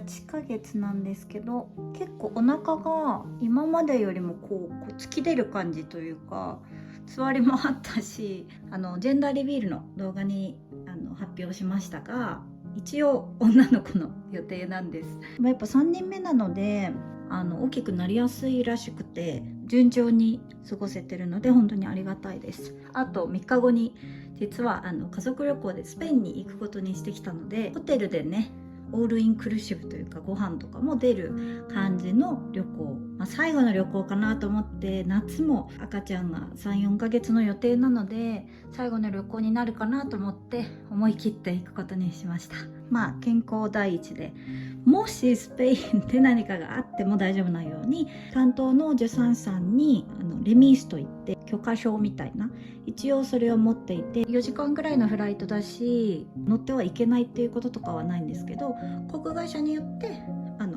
8ヶ月なんですけど、結構お腹が今までよりもこう突き出る感じというか、つわりもあったし、ジェンダーリビールの動画に発表しましたが、一応女の子の予定なんです。やっぱ3人目なので大きくなりやすいらしくて、順調に過ごせてるので本当にありがたいです。あと3日後に実は家族旅行でスペインに行くことにしてきたので、ホテルでねオールインクルーシブというかご飯とかも出る感じの旅行、最後の旅行かなと思って、夏も赤ちゃんが 3,4 ヶ月の予定なので最後の旅行になるかなと思って思い切っていくことにしました。健康第一で、もしスペインで何かがあっても大丈夫なように、担当の助産師さんにレミースといって許可証みたいな、一応それを持っていて、4時間ぐらいのフライトだし乗ってはいけないっていうこととかはないんですけど、航空会社によって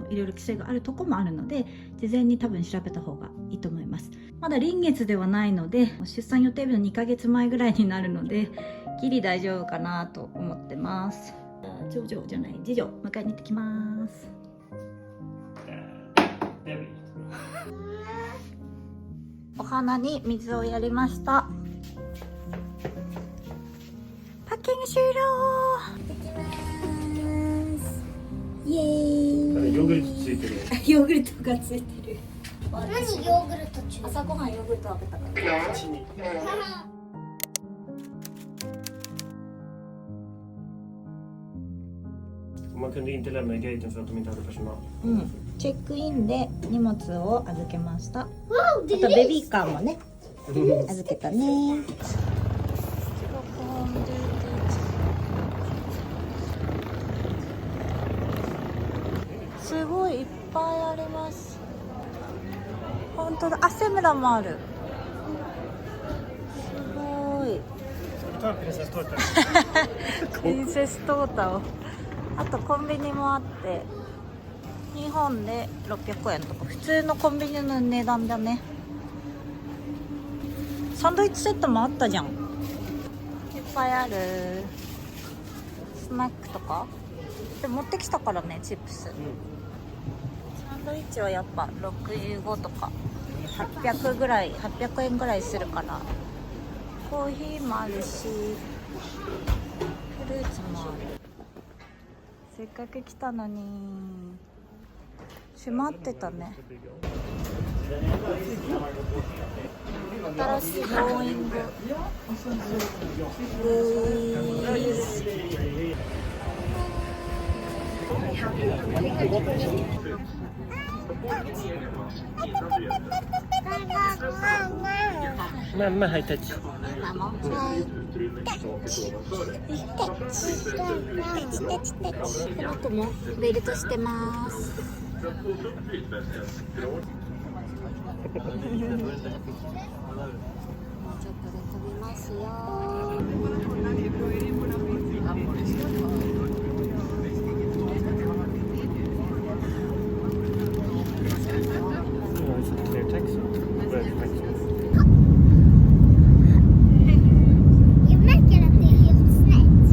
いろいろ規制があるとこもあるので、事前に多分調べた方がいいと思います。まだ臨月ではないので、出産予定日の2ヶ月前ぐらいになるのでギリ大丈夫かなと思ってます。長女じゃない、次女迎えに行ってきます。お花に水をやりました。パッキング終了。イエーイ。ヨーグルトついてる。ヨーグルトがついてる。何ヨーグルト中？朝ごはんヨーグルト食べたから。Man kunde inte lämna i gaten för att de inte hade personal. チェックインで荷物を預けました。あ Wow, と det ベビーカーもね預けたね。すごいいっぱいあります。本当だ、あ、セムラもある。すごい。Ta prinsesstårta. プリンセストータを。あとコンビニもあって、日本で600円とか普通のコンビニの値段だね。サンドイッチセットもあったじゃん。いっぱいある。スナックとかで持ってきたからね、チップス。サンドイッチはやっぱ65とか800ぐらい、800円ぐらいするから。コーヒーもあるし、フルーツもある。せっかく来たのに閉まってたね。新しいボーイングMamma, high touch. ママもはいこの子もベルトしてます。ちょっとで飛びますよ。It's a clear text. Red text. Jag märker att det är helt snett.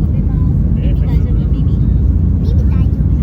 飛びます。大丈夫？耳？ Min är där. す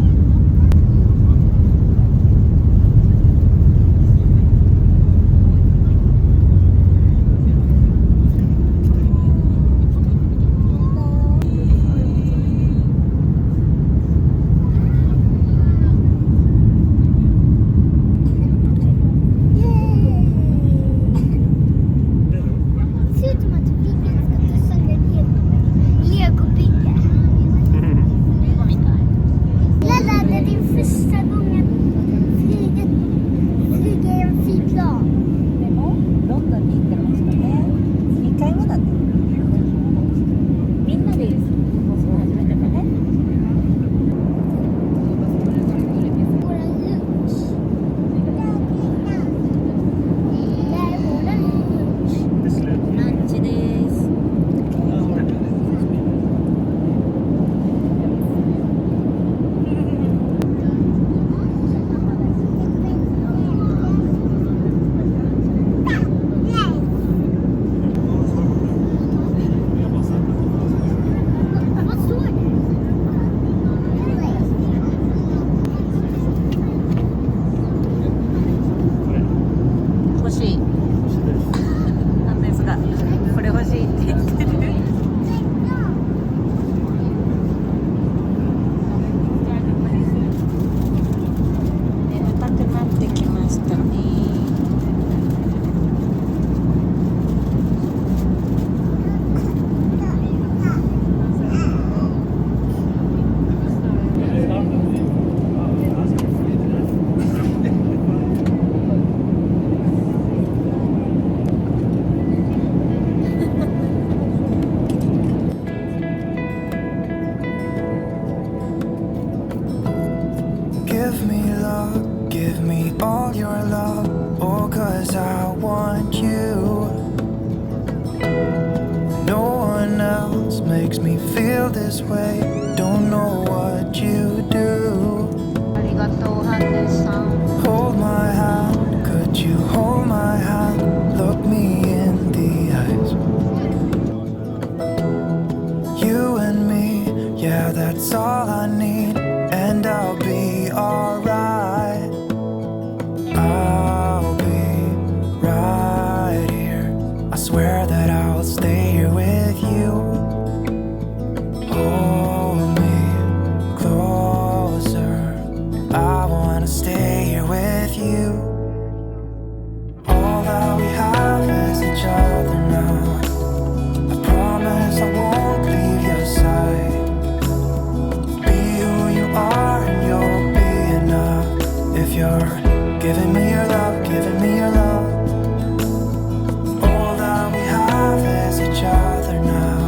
give me all your love, oh, 'cause I want you. No one else makes me feel this way. Don't know what you do. ありがとうハンデさん。 Hold my hand, could you hold my hand? Look me in the eyes. You and me, yeah, that's all I need. And I'll be alright. I'll be right here. I swear that I'll stay here with you. Hold me closer. I wanna stay here with you. All that we have is each other now. I promise I won't leave your side. Be who you are and you'll be enough. If you're giving me your love, giving me your love. All that we have is each other now.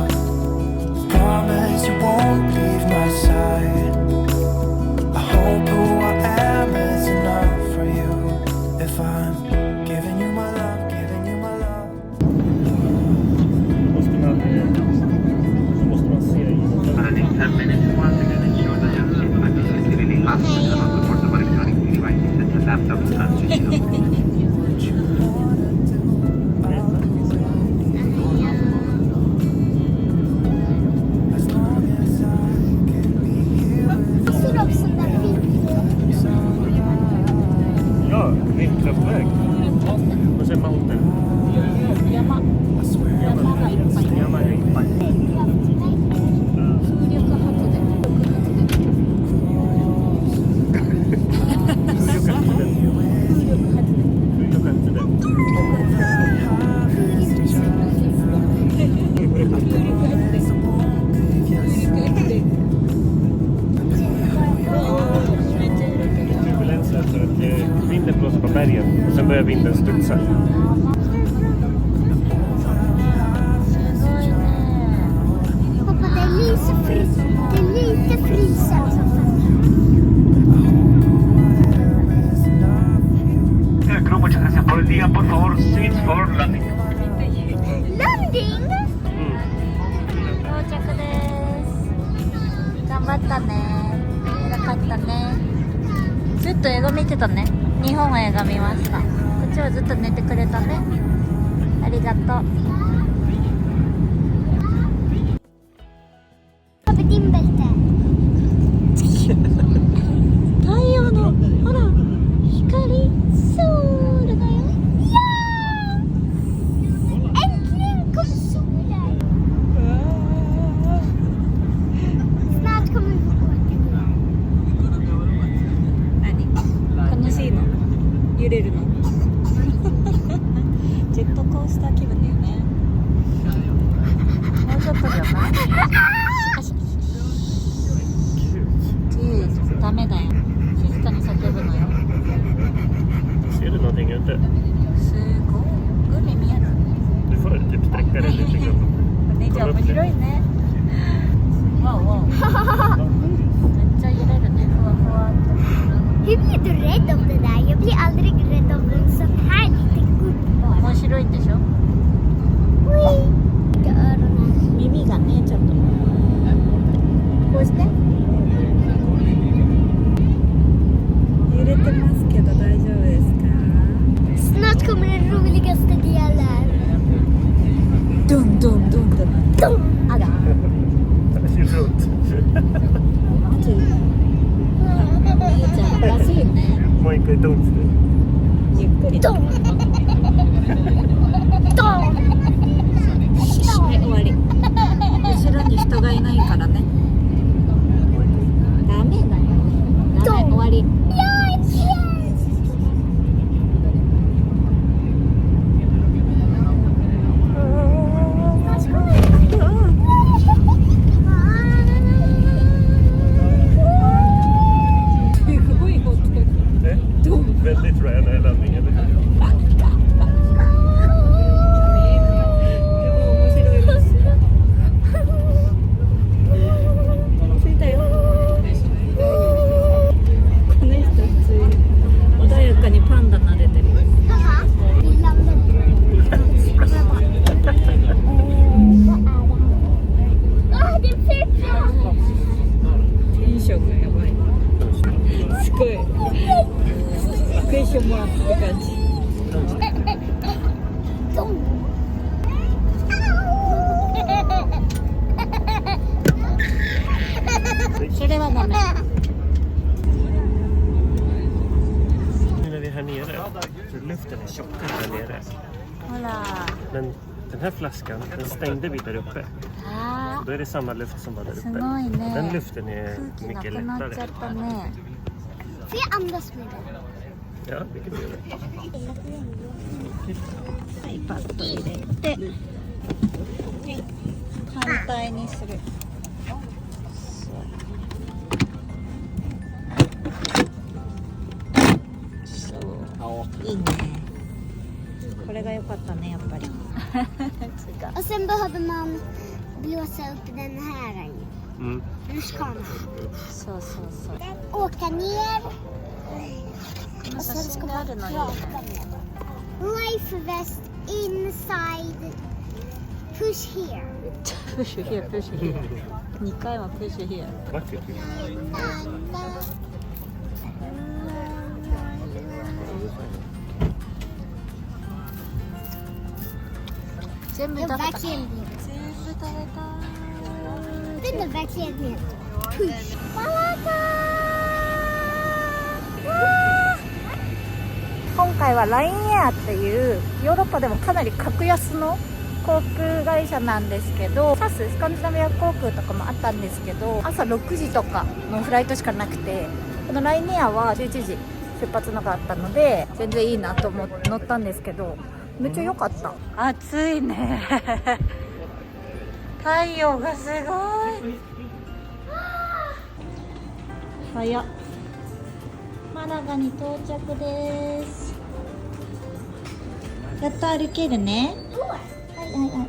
Promise you won't leave my side. I hope who I am is enough for you. If I'm giving you my love, giving you my love. Måste man se i Running 10 minutes once again ensure that your seat belt is securely fastened and all the portable electronic devices such as laptops and switches off. As long as I can be here with Ser du också där Ja, vindkraftverk. Och sen mountain.山。 I swear. 山がいっぱい。山がいっぱい。風力発電。Turbulenser, så att vinden blåser på bergen och sen börjar vinden studsa. すごいね。 Pappa, det är lite frysen. Det är lite frysen som Crew, muchas gracias por el día. Por favor, seats for landing. Landing! 到着です。頑張ったね。偉かったね。ずっと映画見てたね。日本映画見ました。こっちはずっと寝てくれたね。ありがとう。 Pappa, din bälte. 太陽のほら光ソールだよ。 Ja! Äntligen kom solen! Snart kommer vi få åka. 何楽しいの揺れるのジェットコースター気分だよね。もうちょっとじゃないダメだよ。静かに叫ぶのよ。 Ser du någonting ute? すごい海見える。 Du får typ sträcka dig lite grann. お姉ちゃん面白いね。わおわお。めっちゃ揺れるね。ふわふわって。 Hur blir du rädd av det där? Jag blir aldrig rädd av en sån här liten gubbe. 面白いんでしょ。 Oj! Öronen. 耳がねちょっと。こうして。揺れてますけど大丈夫ですか。 Snart kommer den roligaste delen. ドンドンドンドン。 Dum! あら。 Runt. マジ。お姉ちゃんらしいね。 Må inte dumt. ゆっくり。 Dum! Dum! はい終わり。後ろに人がいないからね。ダメだよ。ダメ終わり。 Ja, yes! Väldigt rare landning, eller hur? 着いたよ。この券もらってる感じ。ドン。それはダメ。 Nu när vi är här nere, så luften är tjockare här nere. ほら。 Men den här flaskan, den stängde vi där uppe. あ Då är det samma luft som var där ー、す uppe. ごいね。 Den luften är 空気な mycket くなっちゃ lättare. ったね。 Får jag andas med den? Ja, det kan du göra. はい、パッと入れて。反対にする。そう。そう。いいね。これが良かったね、やっぱり。違う。 Och sen behöver man blåsa upp den här. Mm. Rutschkanan. そうそうそう。 Åka ner. この Och 写 sen ska 真があ man るのいいね。 prata med dem. Life vest inside. Push here. プッシュヒア、プッシュヒア。2回はプッシュヒア。 Vackert. 全部 Det 食べ var た。 verkligen det. 全部食べた。 Det var verkligen det. Push. Malaka! 今回はラインエアっていうヨーロッパでもかなり格安の航空会社なんですけど、サススカンジナビア航空とかもあったんですけど、朝6時とかのフライトしかなくて、このラインエアは11時出発のがあったので全然いいなと思って乗ったんですけど、めっちゃ良かった。暑いね。太陽がすごい。早っ。マラガに到着です。やっと歩けるね。はいはいはい。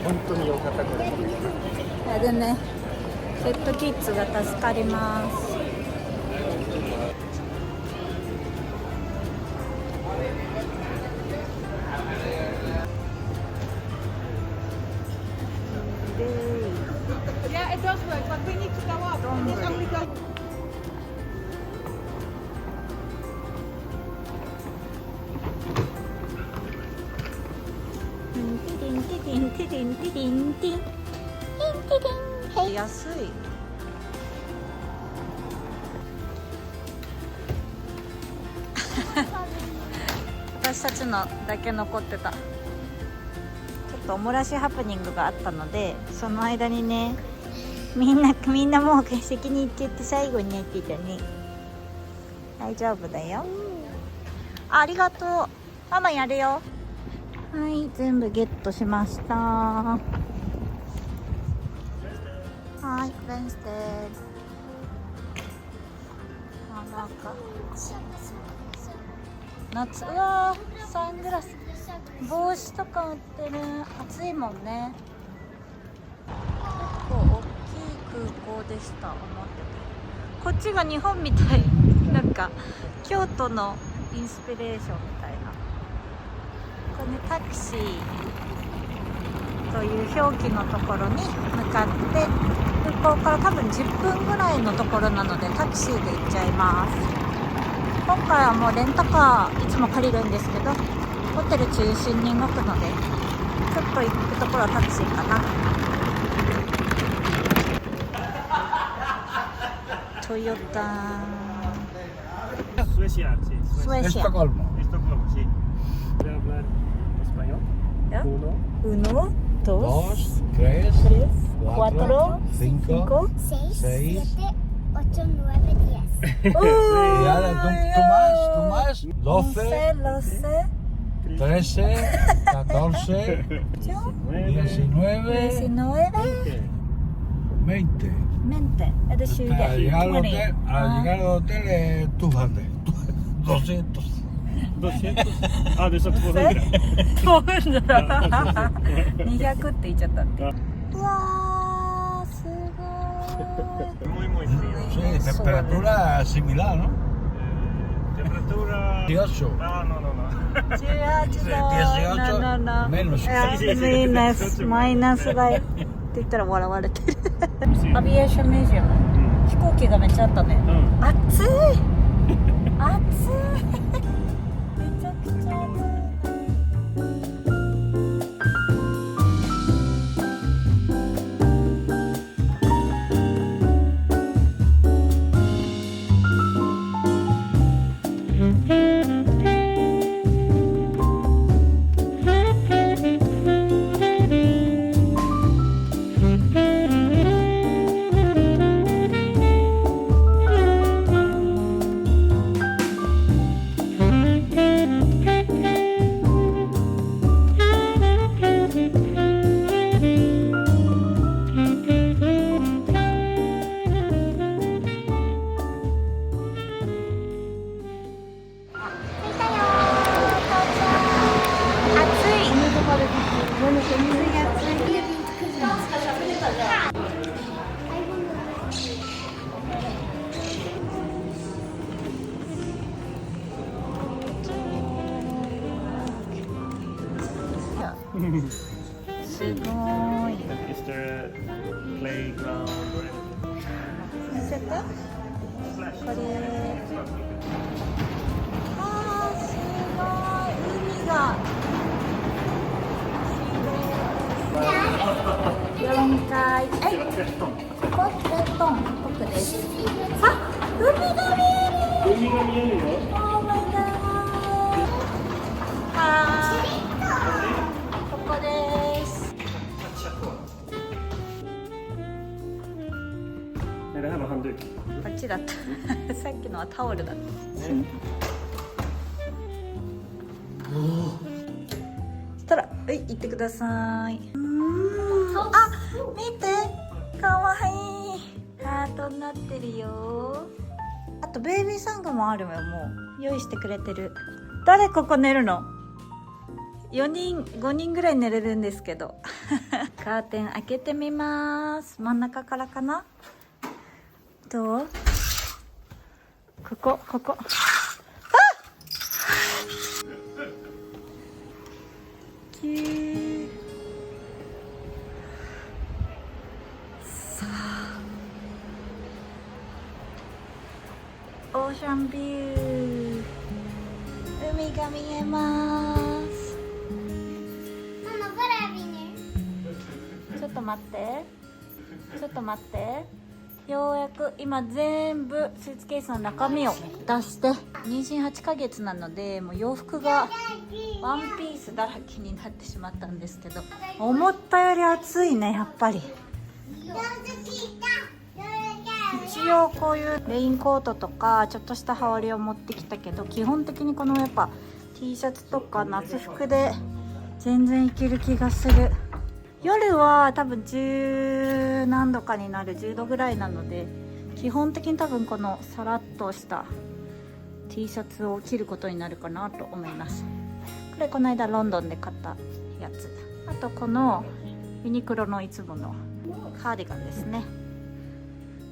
本当に良かったこれ。あれね、ペットキッズが助かります。Yeah, it does work, but we need to go up. We can only go. 安い。私たちのだけ残ってた。ちょっとおもらしハプニングがあったので、その間にね、みんなもう欠席に行っちゃって最後にやってたね。大丈夫だよ。ありがとう。ママやるよ。はい、全部ゲットしました。はい、ベンステー。なんか夏、うわー、サングラス、帽子とか売ってる。暑いもんね。結構大きい空港でした。思ってた。こっちが日本みたい。なんか京都のインスピレーションみたいな。これね、タクシーという表記のところに向かって、空港から多分10分ぐらいのところなのでタクシーで行っちゃいます。今回はもうレンタカーいつも借りるんですけど、ホテル中心に動くのでちょっと行くところはタクシーかな。トヨタ Suecia, sí. スウェーシア Estocolmo. Estocolmo, sí. ¿Puede hablar español? ¿Ya? Uno. 1, 2, Dos, tres, 4, cuatro, cinco, 6, seis. 7, 8, 9, 10. Y ahora tú más. 12, 13, 14, 19, 19, 20. 20. Es decir, Al llegar al 20. hotel, tú mandes. 200. 200? Ah, du sa 200. 200って言っちゃった。 Ja. うわー、すごい。 Muy, muy frío. Sí, temperatura similar, ¿no? Temperatura... 18. No, no, no, no. 18度。 18 menos. マイナスだよ。って言ったら笑われてる。アビエーションミュージアム。飛行機がめっちゃあったね。暑い。暑い。めちゃくちゃ暑い。すごい。 Is there a playground or anything? 見せて。これ。あー、すごい。海が。4階。ここレッドン。ここです。あ、海が見える。海が見えるよ。Oh my god。はーい。ここです。Det här var handduk. こっちだった。さっきのはタオルだった。そしたら、はい、行ってください。あ、見て、かわいい。ハートになってるよ。あとベイビーサングもあるよ。もう用意してくれてる。誰ここ寝るの？4人5人ぐらい寝れるんですけど。カーテン開けてみます。真ん中からかな。どう？ここ。あ！キュー。さあ。オーシャンビュー。海が見えます。Mama, vad är vi nu? ちょっと待って。ようやく今全部スーツケースの中身を出して妊娠8ヶ月なのでもう洋服がワンピースだらけになってしまったんですけど思ったより暑いねやっぱり。一応こういうレインコートとかちょっとした羽織を持ってきたけど基本的にこのやっぱ T シャツとか夏服で全然いける気がする。夜は多分10何度かになる10度ぐらいなので基本的に多分このさらっとした T シャツを着ることになるかなと思います。これこの間ロンドンで買ったやつ。あとこのユニクロのいつものカーディガンですね。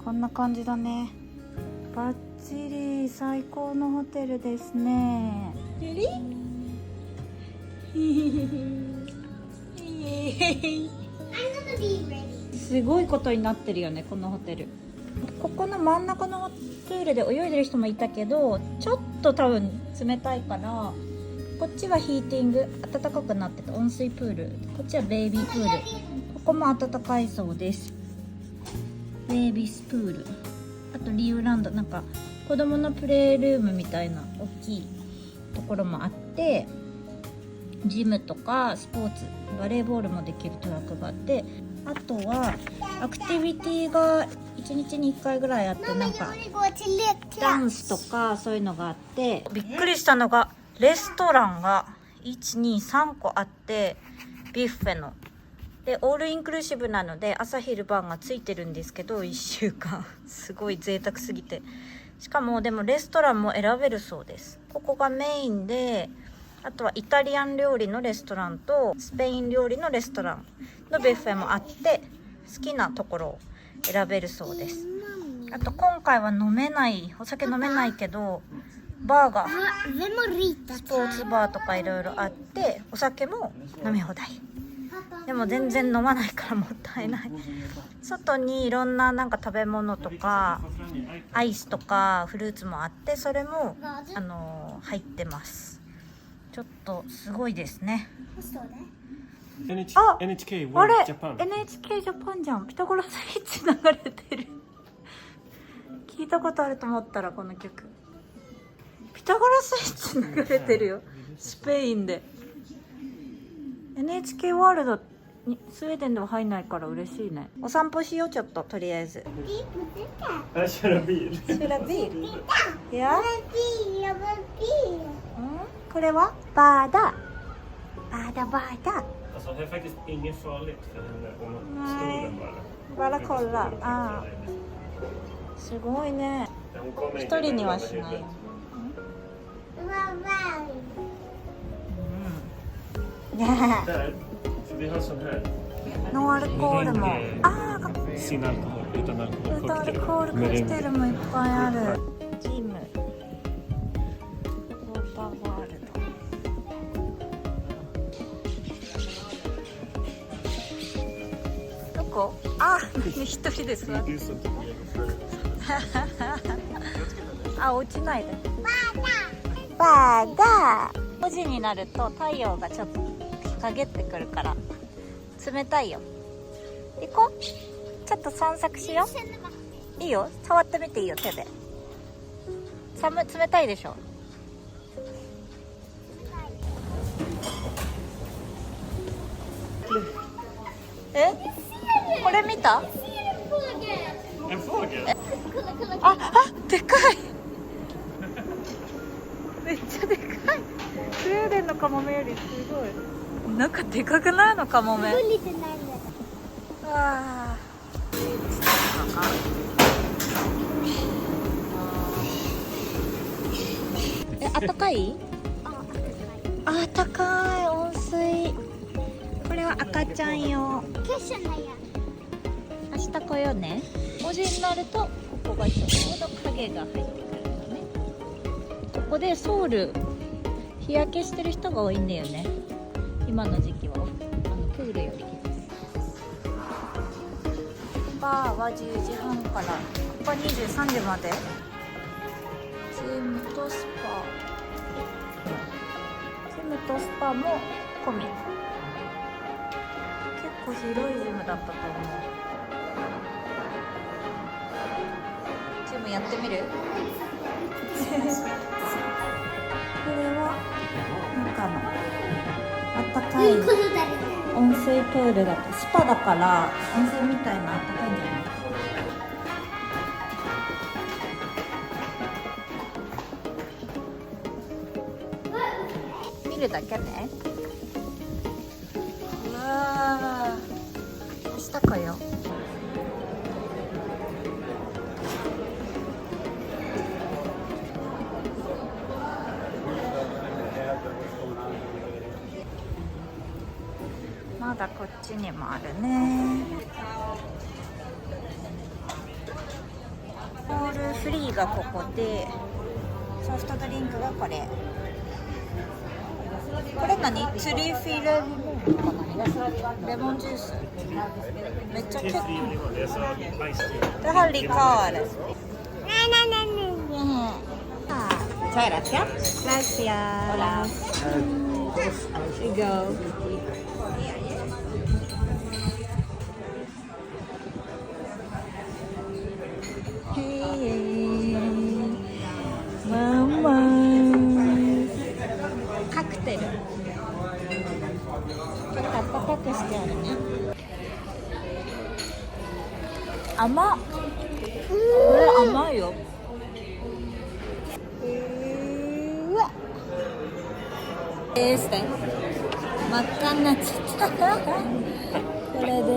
こんな感じだね。バッチリ最高のホテルですね。リリすごいことになってるよねこのホテル。ここの真ん中のプールで泳いでる人もいたけどちょっと多分冷たいからこっちはヒーティング暖かくなってた温水プール、こっちはベイビープール、ここも暖かいそうです。ベイビースプール、あとリューランドなんか子供のプレイルームみたいな大きいところもあってジムとかスポーツバレーボールもできるトラックがあって、あとはアクティビティが1日に1回ぐらいあって、なんかダンスとかそういうのがあって、びっくりしたのがレストランが 1,2,3 個あって、ビュッフェのでオールインクルーシブなので朝昼晩がついてるんですけど1週間すごい贅沢すぎて、しかもでもレストランも選べるそうです。ここがメインで、あとはイタリアン料理のレストランとスペイン料理のレストランのビュッフェもあって、好きなところを選べるそうです。あと今回は飲めない、お酒飲めないけどバーが Vemorita. スポーツバーとかいろいろあって、お酒も飲み放題。でも全然飲まないからもったいない。外にいろんななんか食べ物とかアイスとかフルーツもあって、それも入ってます。ちょっとすごいですね。あ、 NHK あれ World Japan。 NHK ジャパンじゃん。ピタゴラスイッチ流れてる。聞いたことあると思ったらこの曲。ピタゴラスイッチ流れてるよ。スペインで。NHK ワールドにスウェーデンでは入んないから嬉しいね。お散歩しようちょっと、とりあえず。Jag kör bil。シュラビール。いや、これはバーダ。バーダバーダ。Alltså det är faktiskt inget farligt för henne om stolen bara. バラコーラ。ああ。すごいね。Hon kommer 一 inte 人には med しない。 Där. Så vi har sån här. ノンアルコールも。ああ、 Sin alkohol, utan ア alkohol. ルコールカクテルもいっぱいある。ジム。ウォーターワールド。どこ？あ、一人で座って。Det är så attあ、落ちないで。バーダー。5時になると太陽がちょっと陰ってくるから冷たいよ。行こう。ちょっと散策しよう。いいよ。触ってみていいよ、手で。冷たいでしょ。え？これ見た？ En fågel? あ、でかい。めっちゃでかい。スウェーデンのカモメよりすごい。なんかでかくないのカモメ。わあ。あったかい？あったかい温水。これは赤ちゃん用。明日来ようね。5時になるとここがちょうど影が入ってくるのね。ここでソウル日焼けしてる人が多いんだよね。今の時期はプールよりバーは10時半からここは23時まで。ジムとスパ、ジムとスパも込み。結構広いジムだったと思う。ジムやってみる？これはなんかあったかい温水プールだと、スパだから温泉みたいなあったかいんじゃない？見るだけね。うわー、明日来よう。まだこっちにもあるね。オールフリーがここで、ソフトドリンクがこれ。これ何？ツリーフィレレモンジュース。めっちゃ結構。Det är så ice tea. Det har likör. Muchas gracias. Gracias. Hola. Here you go. Hey, Mama. カクテル。ちょっと温かくしてあるね。甘っ。これ甘いよ。うわ。ですね。真っ赤になっちゃった。これで。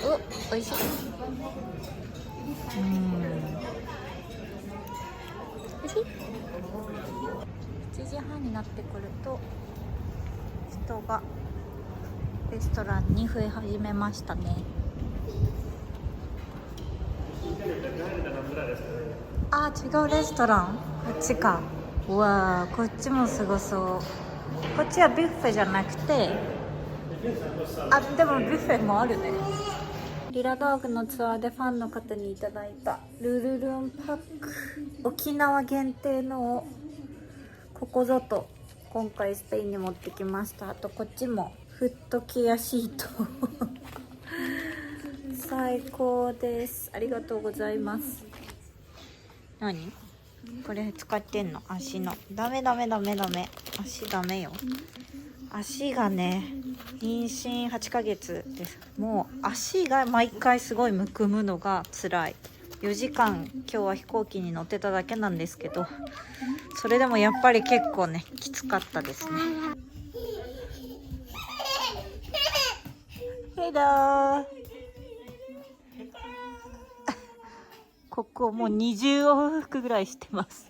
お、おいしい。おいしい。7時半になってくると人がレストランに増え始めましたね。あ、違うレストラン、こっちか。うわー、こっちもすごそう。こっちはビュッフェじゃなくて、あ、でもビュッフェもあるね。リラドーグのツアーでファンの方にいただいたルルルンパック、沖縄限定のをここぞと今回スペインに持ってきました。あとこっちもフットケアシート最高です。ありがとうございます。何これ使ってんの？足の。ダメダメダメダメ、足ダメよ。足がね、妊娠8ヶ月です。もう足が毎回すごいむくむのが辛い。4時間今日は飛行機に乗ってただけなんですけど、それでもやっぱり結構ねきつかったですね。ヘローここもう20往復ぐらいしてます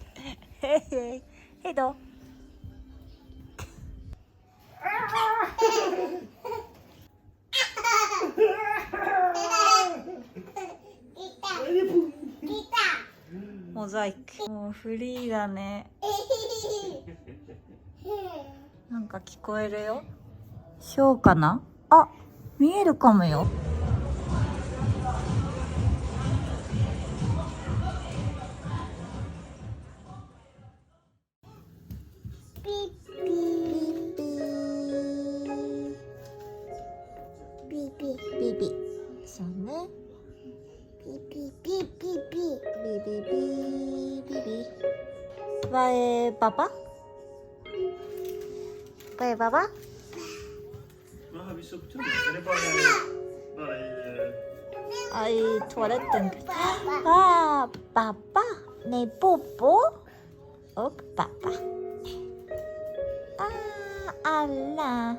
ヘヘヘドモザイク。もうフリーだね。なんか聞こえるよ。ショーかな？あ、見えるかもよ。ビビ。そうね。ビビビビビビビビビ。バエババ？バエババ？ Vad har vi soptunnan? Är det bara i... I toaletten. Ah, pappa. Nej, Bobo. Och pappa. Ah, alla.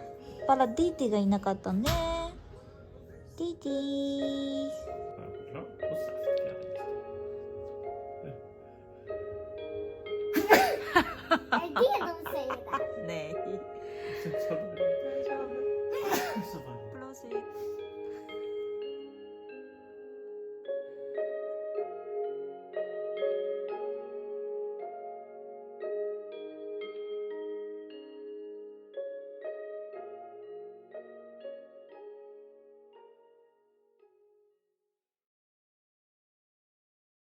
Bara Didi がいなかったね。Didi.